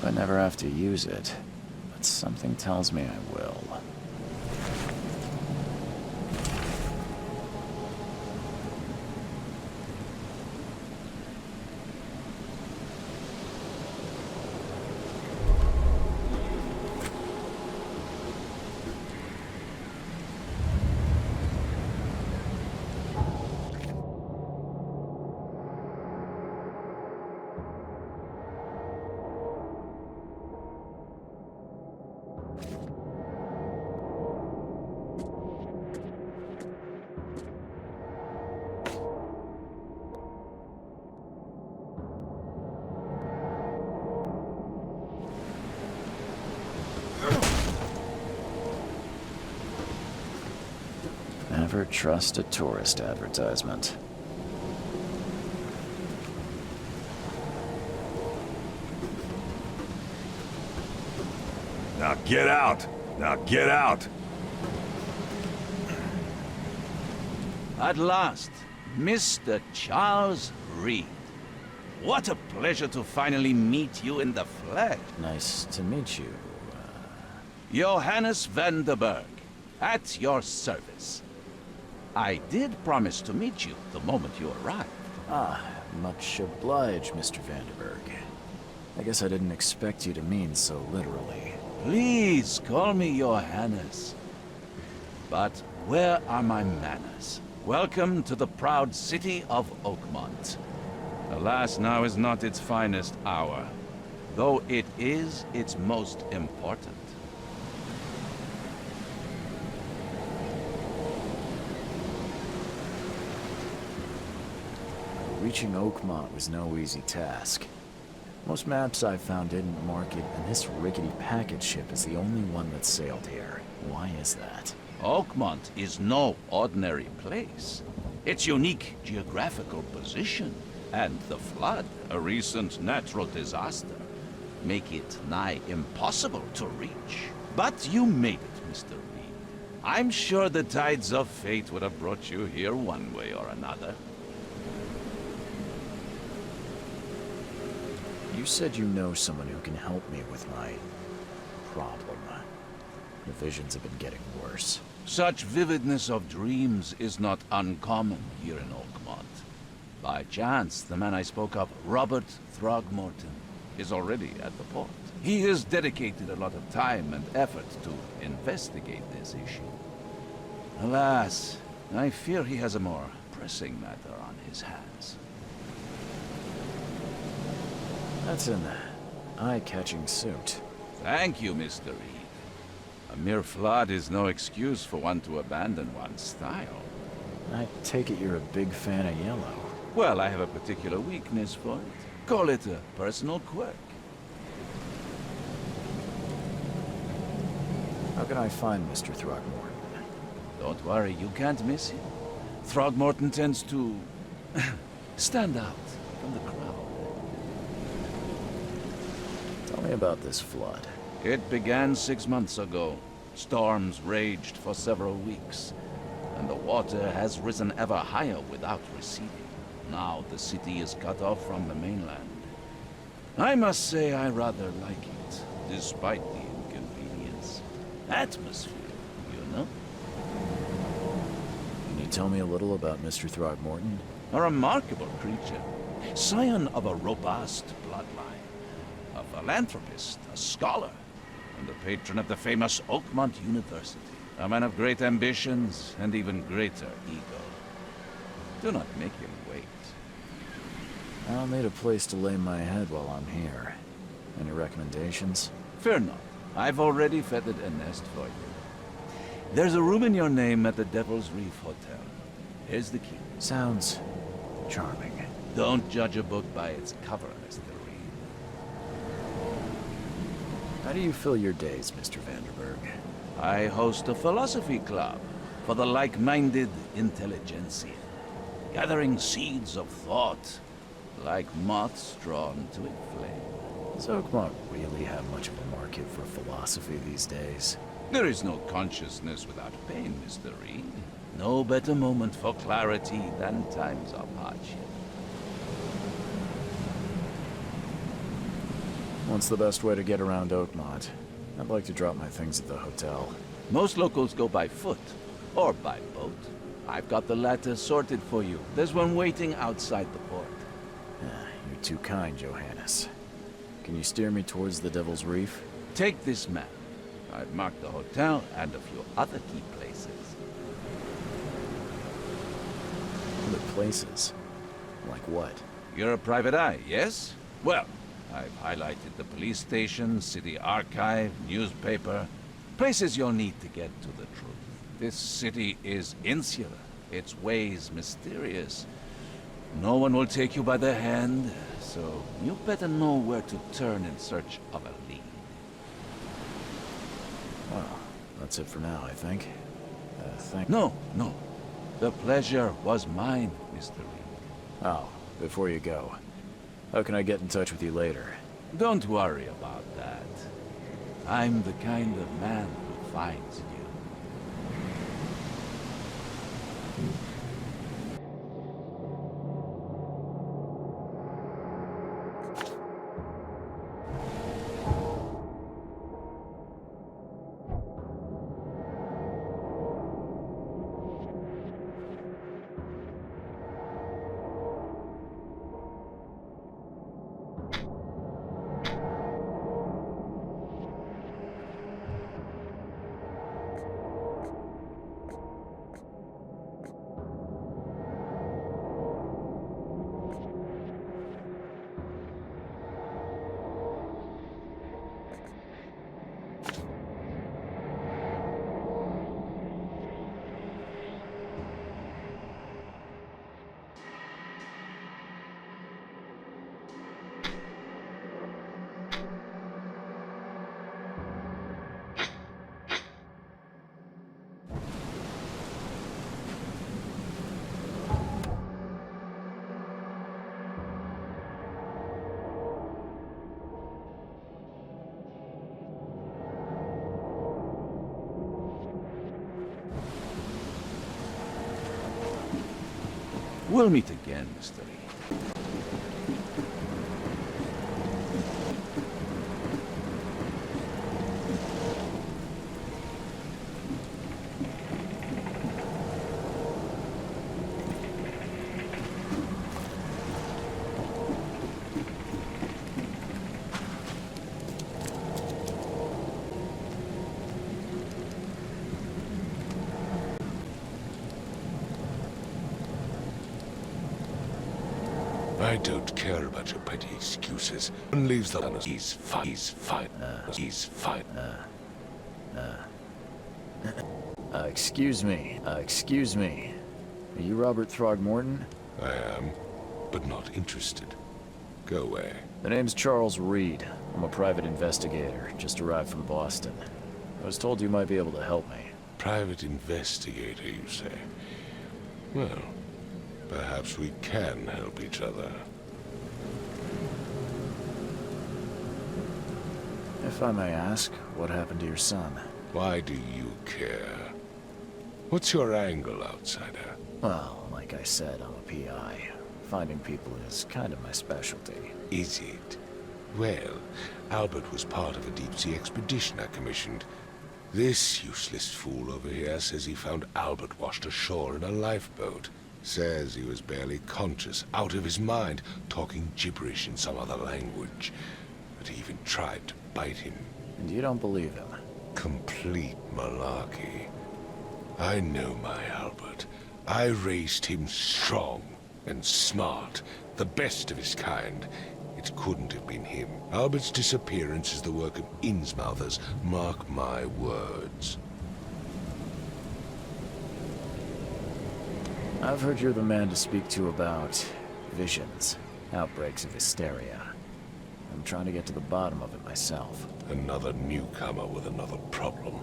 I never have to use it, but something tells me I will. Never trust a tourist advertisement. Now get out! Now get out! At last, Mr. Charles Reed. What a pleasure to finally meet you in the flesh. Nice to meet you. Johannes van der Berg, at your service. I did promise to meet you the moment you arrived. Ah, much obliged, Mr. Vanderberg. I guess I didn't expect you to mean so literally. Please call me Johannes. But where are my manners? Welcome to the proud city of Oakmont. Alas, now is not its finest hour, though it is its most important. Reaching Oakmont was no easy task. Most maps I found didn't mark it, and this rickety packet ship is the only one that sailed here. Why is that? Oakmont is no ordinary place. Its unique geographical position and the flood, a recent natural disaster, make it nigh impossible to reach. But you made it, Mr. Reed. I'm sure the tides of fate would have brought you here one way or another. You said you know someone who can help me with my problem. The visions have been getting worse. Such vividness of dreams is not uncommon here in Oakmont. By chance, the man I spoke of, Robert Throgmorton, is already at the port. He has dedicated a lot of time and effort to investigate this issue. Alas, I fear he has a more pressing matter on his hands. That's an eye-catching suit. Thank you, Mr. Reed. A mere flood is no excuse for one to abandon one's style. I take it you're a big fan of yellow. Well, I have a particular weakness for it. Call it a personal quirk. How can I find Mr. Throgmorton? Don't worry, you can't miss him. Throgmorton tends to stand out from the crowd. Tell me about this flood. It began 6 months ago. Storms raged for several weeks, and the water has risen ever higher without receding. Now the city is cut off from the mainland. I must say I rather like it, despite the inconvenience. Atmosphere, you know? Can you tell me a little about Mr. Throgmorton? A remarkable creature, scion of a robust bloodline. A philanthropist, a scholar, and the patron of the famous Oakmont University. A man of great ambitions and even greater ego. Do not make him wait. I'll need a place to lay my head while I'm here. Any recommendations? Fear not. I've already feathered a nest for you. There's a room in your name at the Devil's Reef Hotel. Here's the key. Sounds charming. Don't judge a book by its cover, Mr. How do you fill your days, Mr. Vanderberg? I host a philosophy club for the like-minded intelligentsia, gathering seeds of thought like moths drawn to a flame. Does Oakmont really have much of a market for philosophy these days? There is no consciousness without pain, Mr. Reed. No better moment for clarity than times of hardship. What's the best way to get around Oakmont? I'd like to drop my things at the hotel. Most locals go by foot or by boat. I've got the latter sorted for you. There's one waiting outside the port. You're too kind, Johannes. Can you steer me towards the Devil's Reef? Take this map. I've marked the hotel and a few other key places. Other places? Like what? You're a private eye, yes? Well, I've highlighted the police station, city archive, newspaper. Places you'll need to get to the truth. This city is insular, its ways mysterious. No one will take you by the hand, so you better know where to turn in search of a lead. Well, that's it for now, I think. No. The pleasure was mine, Mr. Reed. Oh, before you go, how can I get in touch with you later? Don't worry about that. I'm the kind of man who finds you. We'll meet again, Mr. Reed. I don't care about your petty excuses. One leaves the honest. He's fine. He's fine. He's fine. Excuse me. Are you Robert Throgmorton? I am, but not interested. Go away. The name's Charles Reed. I'm a private investigator, just arrived from Boston. I was told you might be able to help me. Private investigator, you say? Well, perhaps we can help each other. If I may ask, what happened to your son? Why do you care? What's your angle, outsider? Well, like I said, I'm a PI. Finding people is kind of my specialty. Is it? Well, Albert was part of a deep-sea expedition I commissioned. This useless fool over here says he found Albert washed ashore in a lifeboat. Says he was barely conscious, out of his mind, talking gibberish in some other language. But he even tried to bite him. And you don't believe him? Complete malarkey. I know my Albert. I raised him strong and smart, the best of his kind. It couldn't have been him. Albert's disappearance is the work of Innsmouthers, mark my words. I've heard you're the man to speak to about visions, outbreaks of hysteria. I'm trying to get to the bottom of it myself. Another newcomer with another problem.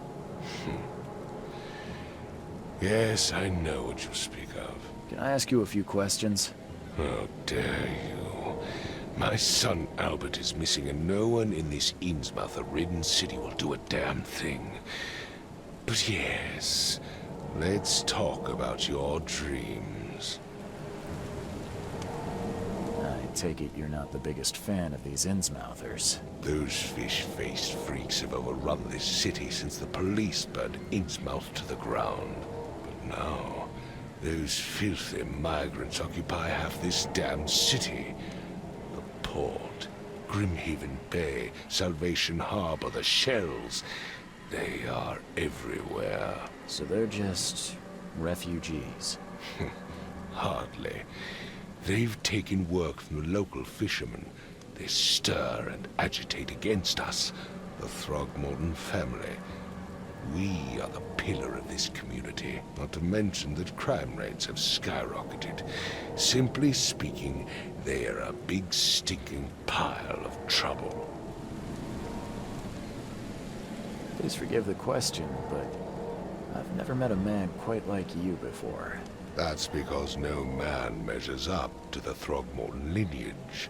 Yes, I know what you speak of. Can I ask you a few questions? How dare you? My son Albert is missing, and no one in this Innsmouther-ridden city will do a damn thing. But yes, let's talk about your dreams. I take it you're not the biggest fan of these Innsmouthers. Those fish-faced freaks have overrun this city since the police burned Innsmouth to the ground. But now, those filthy migrants occupy half this damn city. The port, Grimhaven Bay, Salvation Harbor, the shells. They are everywhere. So they're just refugees. Hardly. They've taken work from the local fishermen. They stir and agitate against us, the Throgmorton family. We are the pillar of this community, not to mention that crime rates have skyrocketed. Simply speaking, they are a big stinking pile of trouble. Please forgive the question, but I've never met a man quite like you before. That's because no man measures up to the Throgmorton lineage.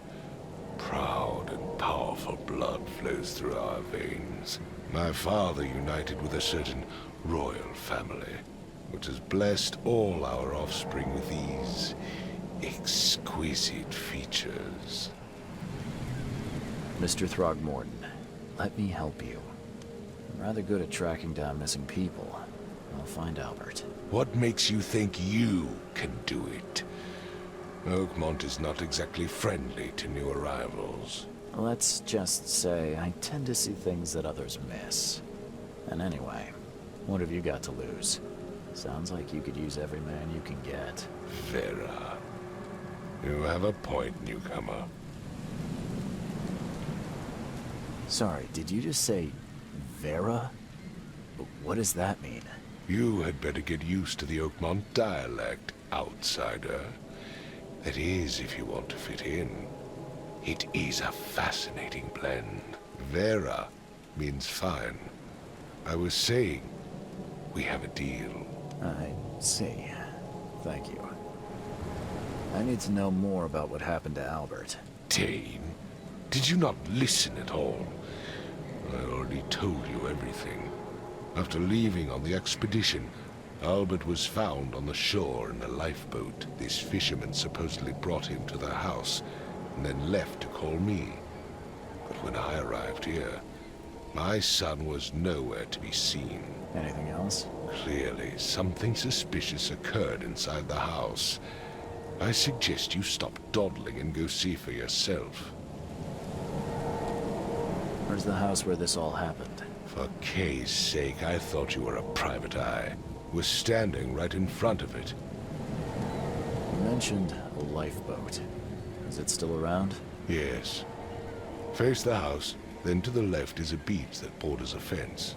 Proud and powerful blood flows through our veins. My father united with a certain royal family, which has blessed all our offspring with these exquisite features. Mr. Throgmorton, let me help you. I'm rather good at tracking down missing people. I'll find Albert. What makes you think you can do it? Oakmont is not exactly friendly to new arrivals. Let's just say I tend to see things that others miss. And anyway, what have you got to lose? Sounds like you could use every man you can get. Vera. You have a point, newcomer. Sorry, did you just say Vera? What does that mean? You had better get used to the Oakmont dialect, outsider. That is, if you want to fit in. It is a fascinating blend. Vera means fine. I was saying, we have a deal. I see. Thank you. I need to know more about what happened to Albert. Dane, did you not listen at all? I already told you everything. After leaving on the expedition, Albert was found on the shore in a lifeboat. This fisherman supposedly brought him to their house, and then left to call me. But when I arrived here, my son was nowhere to be seen. Anything else? Clearly, something suspicious occurred inside the house. I suggest you stop dawdling and go see for yourself. Where's the house where this all happened? For Kay's sake, I thought you were a private eye. Was standing right in front of it. You mentioned a lifeboat. Is it still around? Yes. Face the house, then to the left is a beach that borders a fence.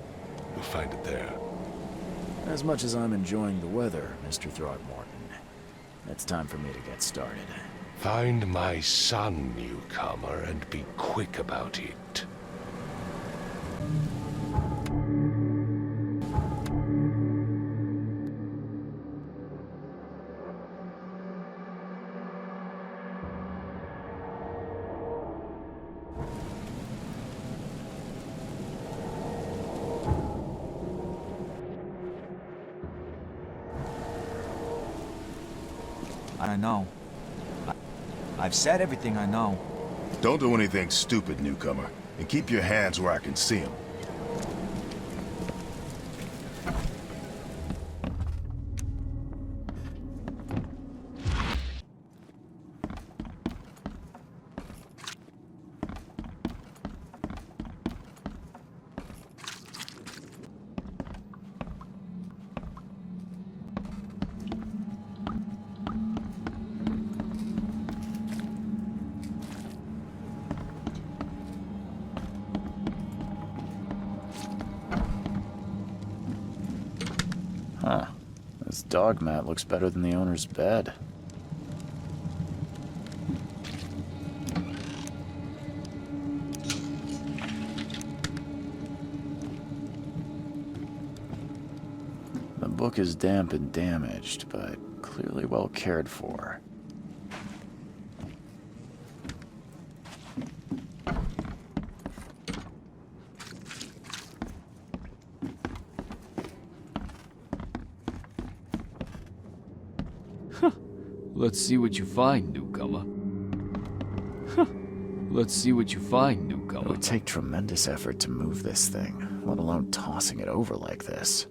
You'll find it there. As much as I'm enjoying the weather, Mr. Throgmorton, it's time for me to get started. Find my son, newcomer, and be quick about it. I know. I've said everything I know. Don't do anything stupid, newcomer, and keep your hands where I can see them. Huh. This dog mat looks better than the owner's bed. The book is damp and damaged, but clearly well cared for. Let's see what you find, newcomer. Let's see what you find, It newcomer. would take tremendous effort to move this thing, let alone tossing it over like this.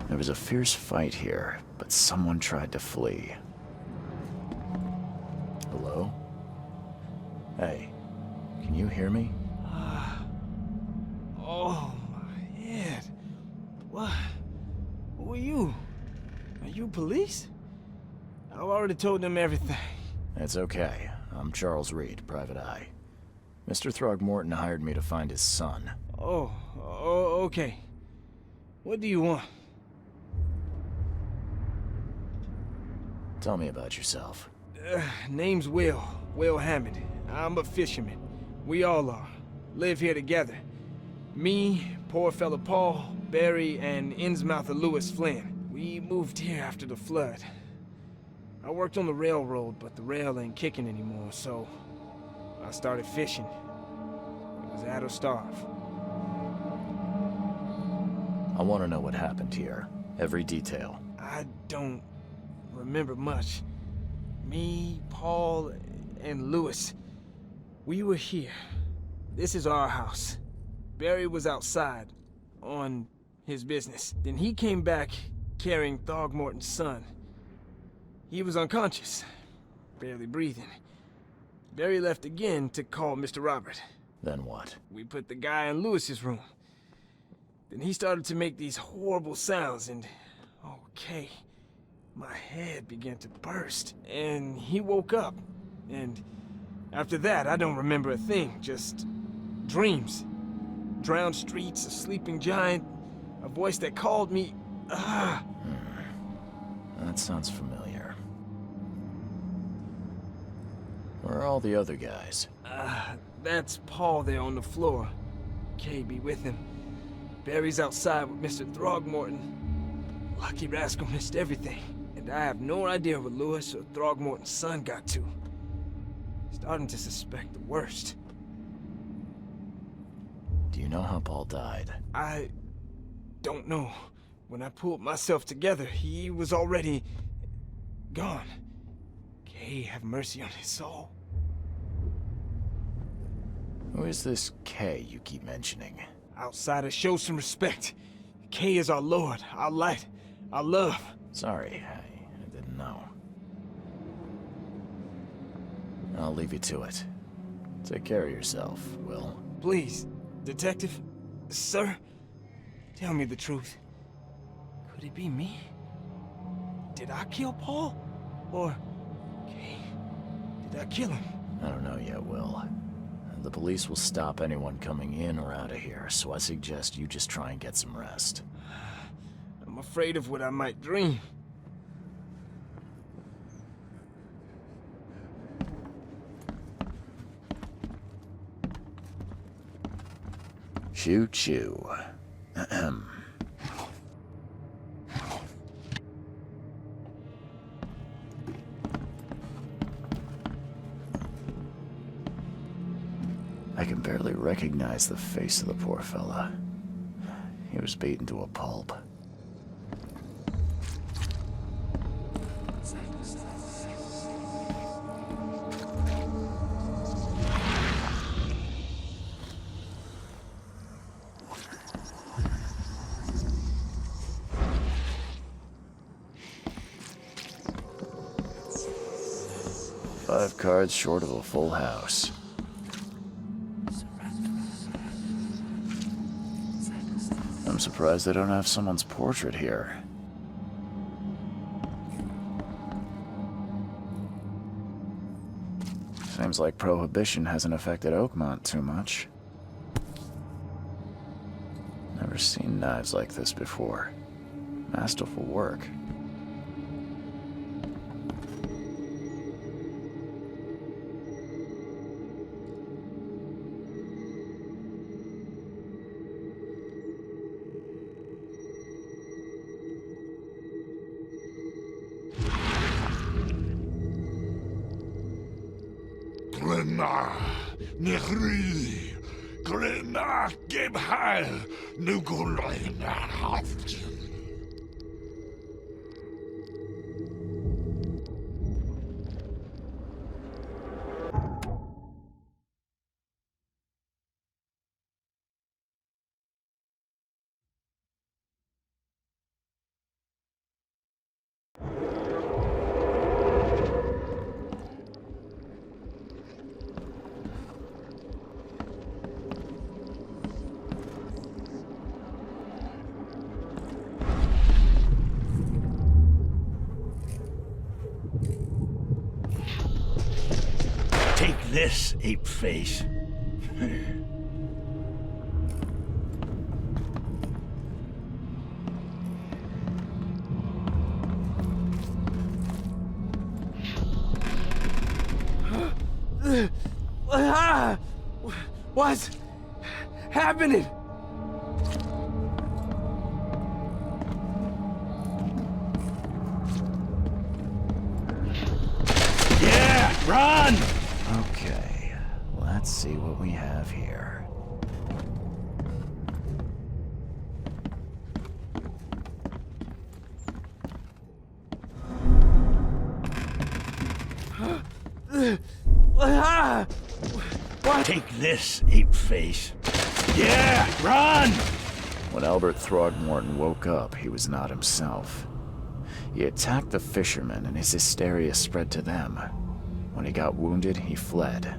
There was a fierce fight here, but someone tried to flee. Hello? Hey, can you hear me? Oh, my head. What? Who are you? Are you police? I've already told them everything. It's okay. I'm Charles Reed, Private Eye. Mr. Throgmorton hired me to find his son. Oh, okay. What do you want? Tell me about yourself. Name's Will Hammond. I'm a fisherman. We all are. Live here together. Me, poor fella Paul, Barry, and Innsmouther Lewis Flynn. We moved here after the flood. I worked on the railroad, but the rail ain't kicking anymore, so I started fishing. It was that or starve. I want to know what happened here. Every detail. I don't remember much. Me, Paul, and Lewis, we were here. This is our house. Barry was outside, on his business. Then he came back carrying Throgmorton's son. He was unconscious, barely breathing. Barry left again to call Mr. Robert. Then what? We put the guy in Lewis's room. Then he started to make these horrible sounds and, okay, my head began to burst. And he woke up. And after that, I don't remember a thing, just dreams. Drowned streets, a sleeping giant, a voice that called me. That sounds familiar. Where are all the other guys? That's Paul there on the floor. Kay be with him. Barry's outside with Mr. Throgmorton. Lucky rascal missed everything. And I have no idea what Lewis or Throgmorton's son got to. Starting to suspect the worst. Do you know how Paul died? I don't know. When I pulled myself together, he was already gone. Kay have mercy on his soul. Who is this K you keep mentioning? Outsiders, show some respect. Kay is our lord, our light, our love. Sorry, I didn't know. I'll leave you to it. Take care of yourself, Will. Please, detective, sir, tell me the truth. Could it be me? Did I kill Paul? Or, Kay, did I kill him? I don't know yet, Will. The police will stop anyone coming in or out of here, so I suggest you just try and get some rest. I'm afraid of what I might dream. Choo choo. Ahem. I can barely recognize the face of the poor fella. He was beaten to a pulp. Five cards short of a full house. I'm surprised they don't have someone's portrait here. Seems like Prohibition hasn't affected Oakmont too much. Never seen knives like this before. Masterful work. Glenna, Nehri, Glenna, Gebhal, Nugulina, this, ape face. What's happening? Yeah, run! Okay, let's see what we have here. Take this, ape face. Yeah, run! When Albert Throgmorton woke up, he was not himself. He attacked the fishermen, and his hysteria spread to them. When he got wounded, he fled.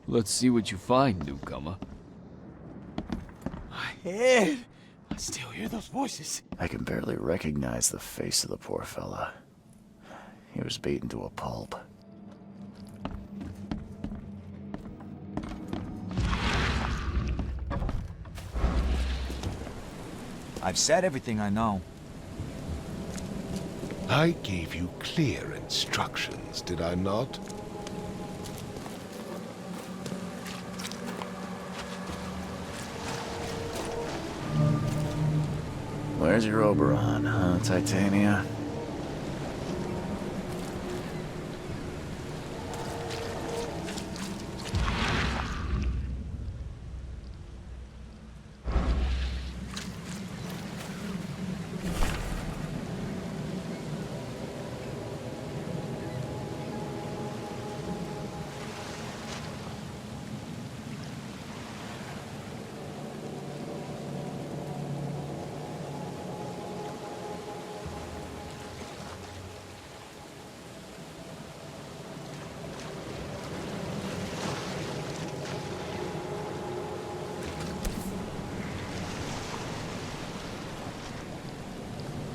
Let's see what you find, newcomer. My head. I still hear those voices. I can barely recognize the face of the poor fella. He was beaten to a pulp. I've said everything I know. I gave you clear instructions, did I not? Where's your Oberon, huh, Titania?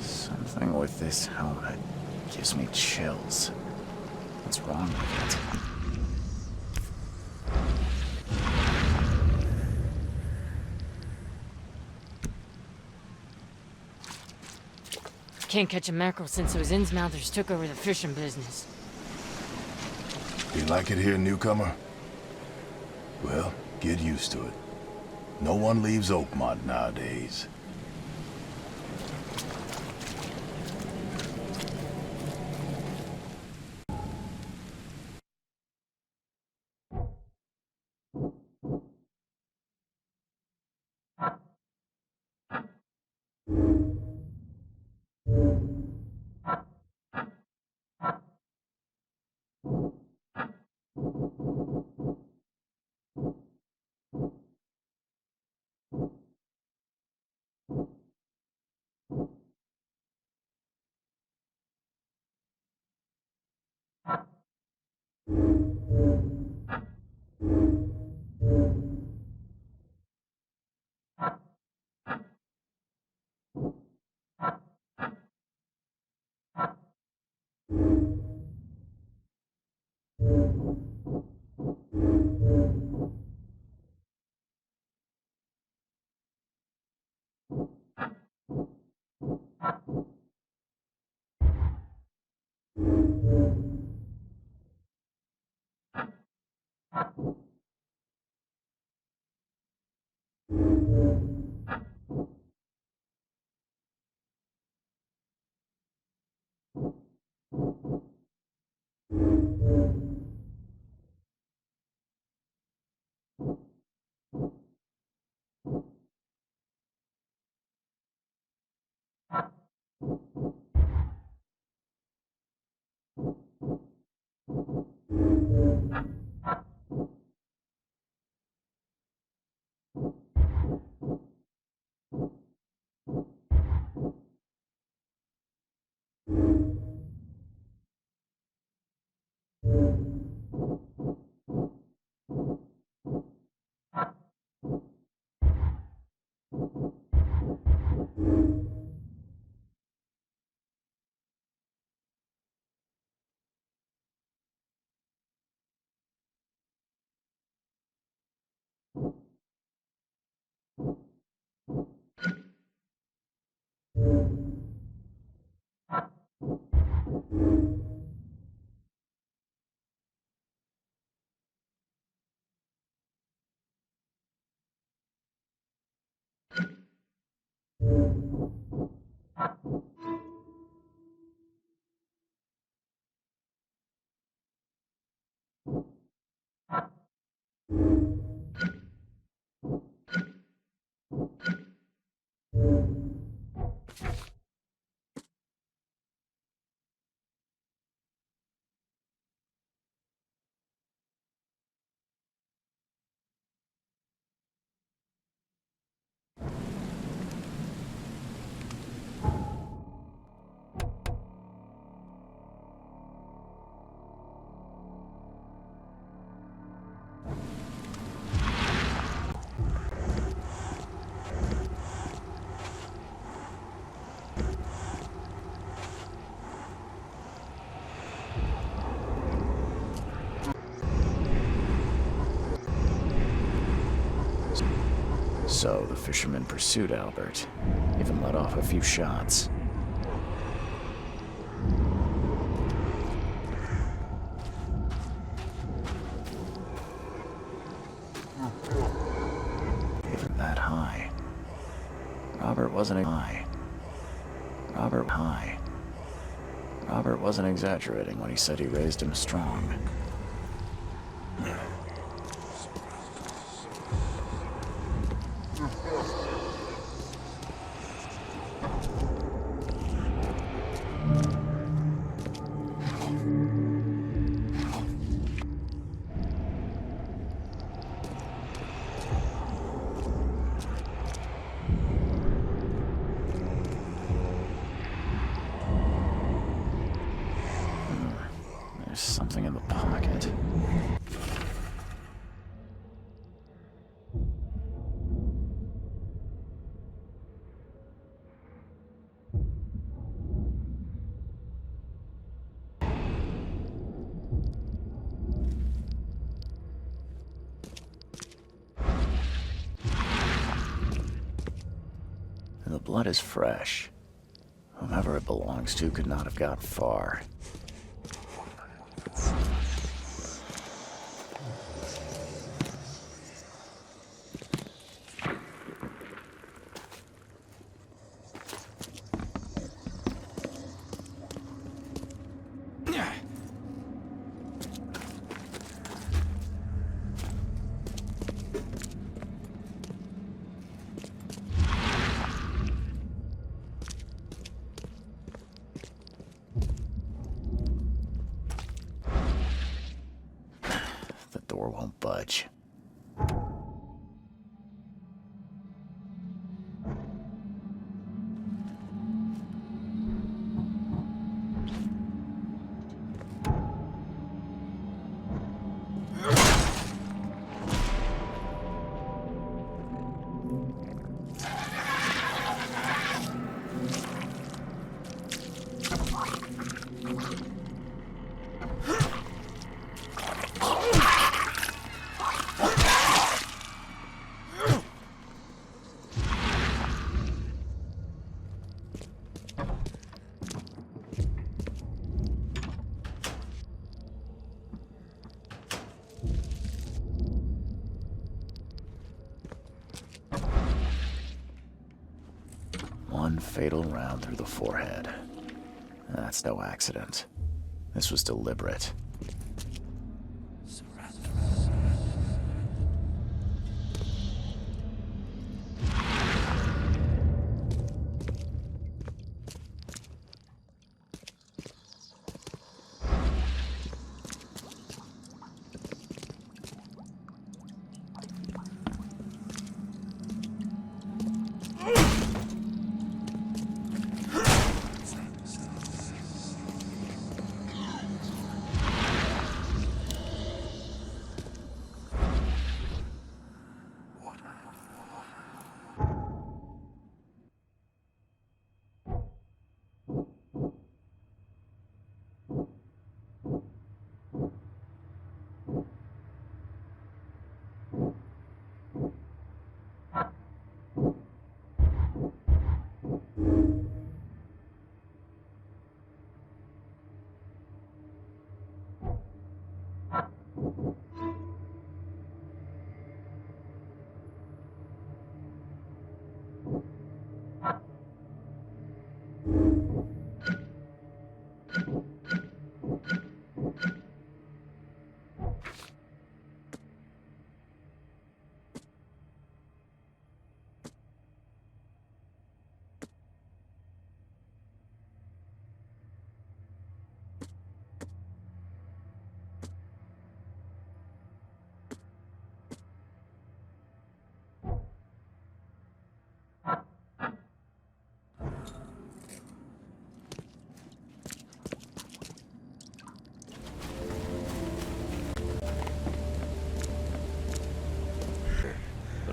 Something with this helmet gives me chills. What's wrong with it? Can't catch a mackerel since those Innsmouthers took over the fishing business. You like it here, newcomer? Well, get used to it. No one leaves Oakmont nowadays. So the fisherman pursued Albert, even let off a few shots. Even that high. Robert wasn't high. Robert wasn't exaggerating when he said he raised him strong. There's something in the pocket. The blood is fresh. Whomever it belongs to could not have got far. The door won't budge. One fatal round through the forehead. That's no accident. This was deliberate.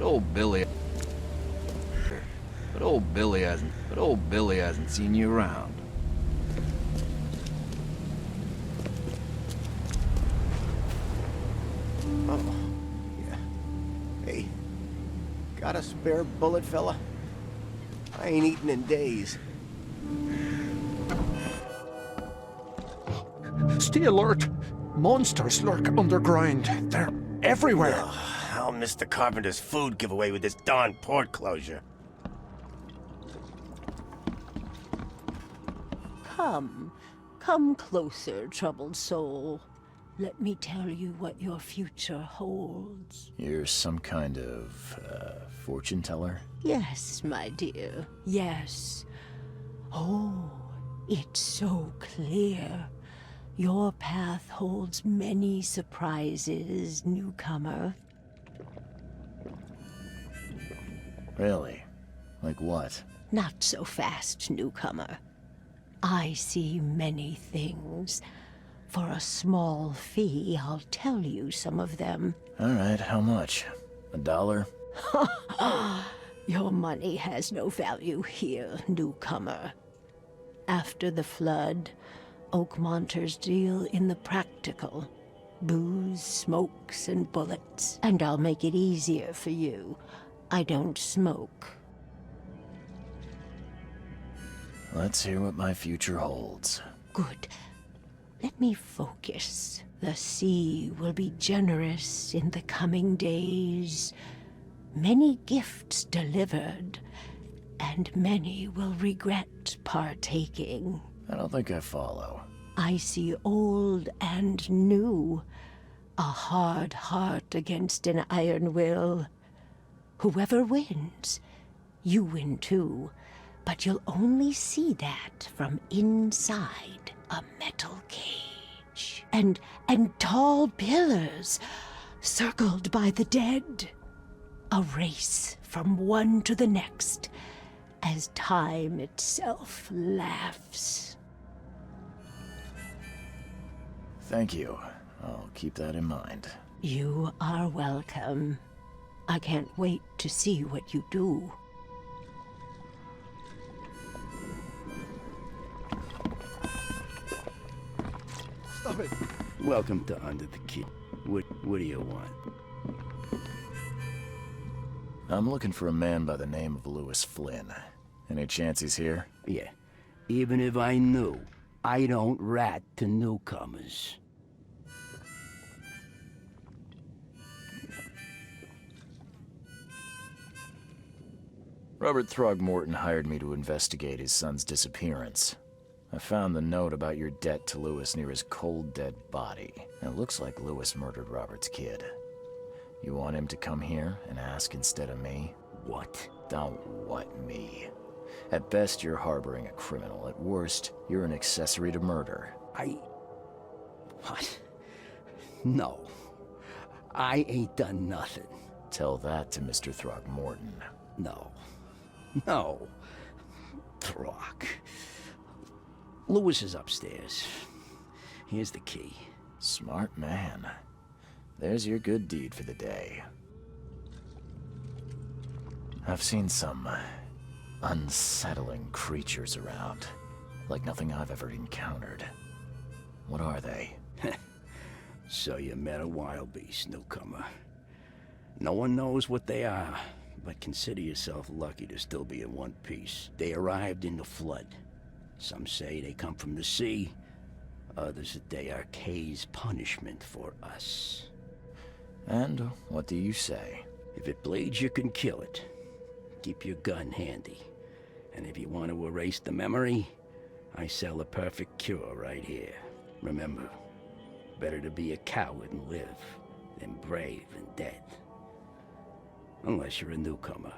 old Billy hasn't seen you around. Oh, yeah. Hey, got a spare bullet, fella? I ain't eaten in days. Stay alert! Monsters lurk underground. They're everywhere. I'll miss the carpenter's food giveaway with this darn port closure. Come closer, troubled soul. Let me tell you what your future holds. You're some kind of, fortune teller? Yes, my dear, yes. Oh, it's so clear. Your path holds many surprises, newcomer. Really? Like what? Not so fast, newcomer. I see many things. For a small fee, I'll tell you some of them. All right, how much? $1? Your money has no value here, newcomer. After the flood, Oakmonters deal in the practical. Booze, smokes, and bullets. And I'll make it easier for you. I don't smoke. Let's hear what my future holds. Good. Let me focus. The sea will be generous in the coming days. Many gifts delivered, and many will regret partaking. I don't think I follow. I see old and new. A hard heart against an iron will. Whoever wins, you win too. But you'll only see that from inside a metal cage. And tall pillars, circled by the dead. A race from one to the next, as time itself laughs. Thank you. I'll keep that in mind. You are welcome. I can't wait to see what you do. Stop it! Welcome to Under the Key. What do you want? I'm looking for a man by the name of Lewis Flynn. Any chance he's here? Yeah. Even if I knew, I don't rat to newcomers. Robert Throgmorton hired me to investigate his son's disappearance. I found the note about your debt to Lewis near his cold, dead body. It looks like Lewis murdered Robert's kid. You want him to come here and ask instead of me? What? Don't what me. At best, you're harboring a criminal. At worst, you're an accessory to murder. What? No. I ain't done nothing. Tell that to Mr. Throgmorton. No. Throg. Lewis is upstairs. Here's the key. Smart man. There's your good deed for the day. I've seen some unsettling creatures around, like nothing I've ever encountered. What are they? So you met a wild beast, newcomer. No one knows what they are, but consider yourself lucky to still be in one piece. They arrived in the flood. Some say they come from the sea. Others that they are Kay's punishment for us. And what do you say? If it bleeds, you can kill it. Keep your gun handy. And if you want to erase the memory, I sell a perfect cure right here. Remember, better to be a coward and live than brave and dead. Unless you're a newcomer.